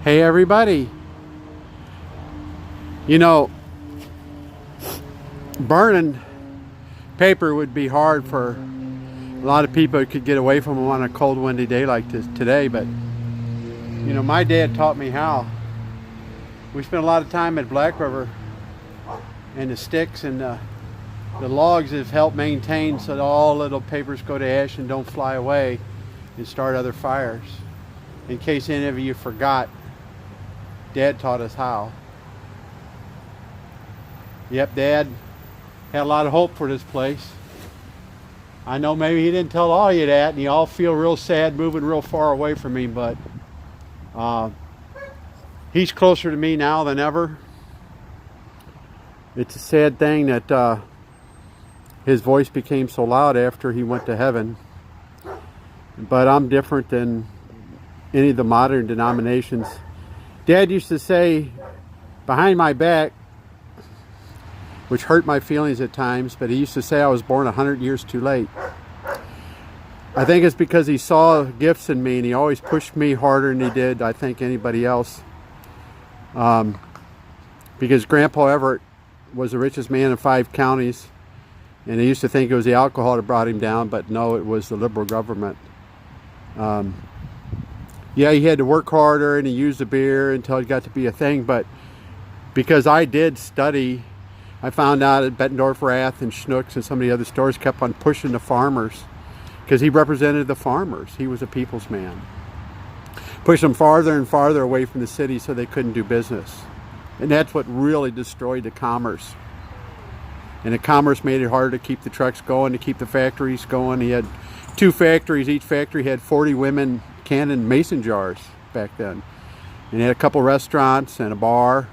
Hey everybody, you know, burning paper would be hard for a lot of people who could get away from them on a cold windy day like this today, but you know, my dad taught me how. We spent a lot of time at Black River, and the sticks and the logs have helped maintain so that all little papers go to ash and don't fly away and start other fires. In case any of you forgot, Dad taught us how. Yep, Dad had a lot of hope for this place. I know maybe he didn't tell all you that, and you all feel real sad moving real far away from me, but he's closer to me now than ever. It's a sad thing that his voice became so loud after he went to heaven. But I'm different than any of the modern denominations. Dad used to say behind my back, which hurt my feelings at times, but he used to say I was born 100 years too late. I think it's because he saw gifts in me, and he always pushed me harder than he did, I think, anybody else. Because Grandpa Everett was the richest man in 5 counties, and he used to think it was the alcohol that brought him down, but no, it was the liberal government. Yeah, he had to work harder, and he used the beer until it got to be a thing, but because I did study, I found out that Bettendorf Rath and Schnucks and some of the other stores kept on pushing the farmers, because he represented the farmers. He was a people's man. Pushed them farther and farther away from the city so they couldn't do business. And that's what really destroyed the commerce. And the commerce made it harder to keep the trucks going, to keep the factories going. He had 2 factories. Each factory had 40 women canning mason jars back then. And he had a couple restaurants and a bar.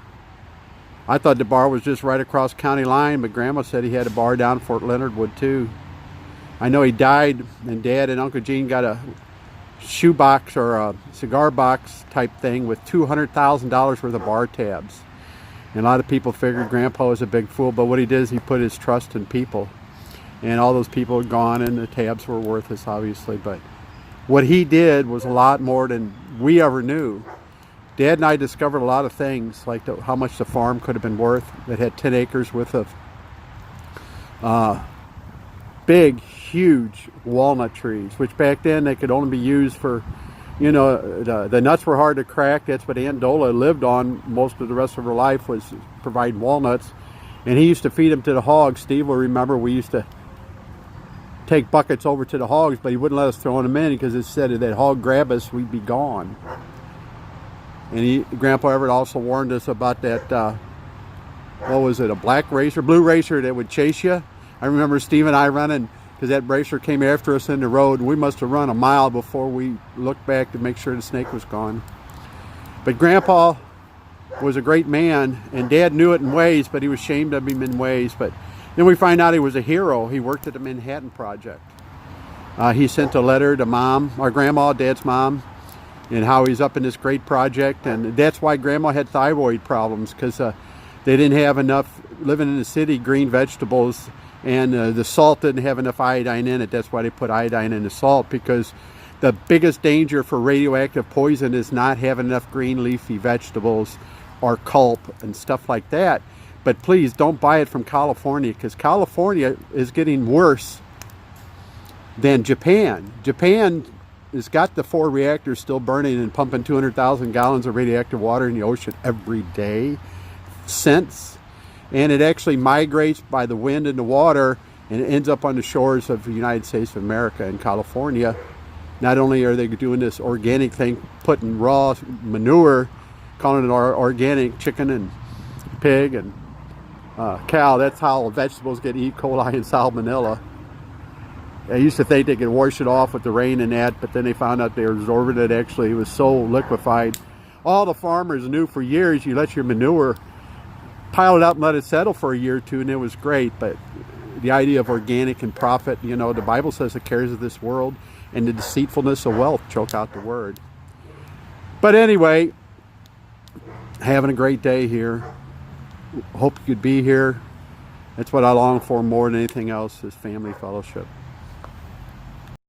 I thought the bar was just right across county line, but Grandma said he had a bar down Fort Leonard Wood too. I know he died, and Dad and Uncle Gene got a shoebox or a cigar box type thing with $200,000 worth of bar tabs. And a lot of people figured Grandpa was a big fool, but what he did is he put his trust in people. And all those people are gone, and the tabs were worthless, obviously. But what he did was a lot more than we ever knew. Dad and I discovered a lot of things, like how much the farm could have been worth. It had 10 acres worth of big, huge walnut trees, which back then they could only be used for, you know, the nuts were hard to crack. That's what Aunt Dola lived on most of the rest of her life, was providing walnuts. And he used to feed them to the hogs. Steve will remember we used to take buckets over to the hogs, but he wouldn't let us throw them in because it said if that hog grab us, we'd be gone. And Grandpa Everett also warned us about that, what was it, a black racer, blue racer that would chase you. I remember Steve and I running, because that racer came after us in the road, and we must have run a mile before we looked back to make sure the snake was gone. But Grandpa was a great man, and Dad knew it in ways, but he was ashamed of him in ways. But then we find out he was a hero. He worked at the Manhattan Project. He sent a letter to Mom, our Grandma, Dad's mom, and how he's up in this great project. And that's why Grandma had thyroid problems, because they didn't have enough, living in the city, green vegetables, and the salt didn't have enough iodine in it. That's why they put iodine in the salt, because the biggest danger for radioactive poison is not having enough green leafy vegetables or culp and stuff like that. But please don't buy it from California, because California is getting worse than Japan. Japan has got the 4 reactors still burning and pumping 200,000 gallons of radioactive water in the ocean every day since. And it actually migrates by the wind and the water, and it ends up on the shores of the United States of America and California. Not only are they doing this organic thing, putting raw manure, calling it organic chicken and pig and cow. That's how vegetables get E. coli and salmonella. I used to think they could wash it off with the rain and that, but then they found out they were absorbing it. Actually, it was so liquefied. All the farmers knew for years, you let your manure pile it up and let it settle for a year or 2, and it was great. But the idea of organic and profit, you know, the Bible says the cares of this world and the deceitfulness of wealth choke out the word. But anyway, having a great day here. Hope you could be here. That's what I long for more than anything else, is family fellowship.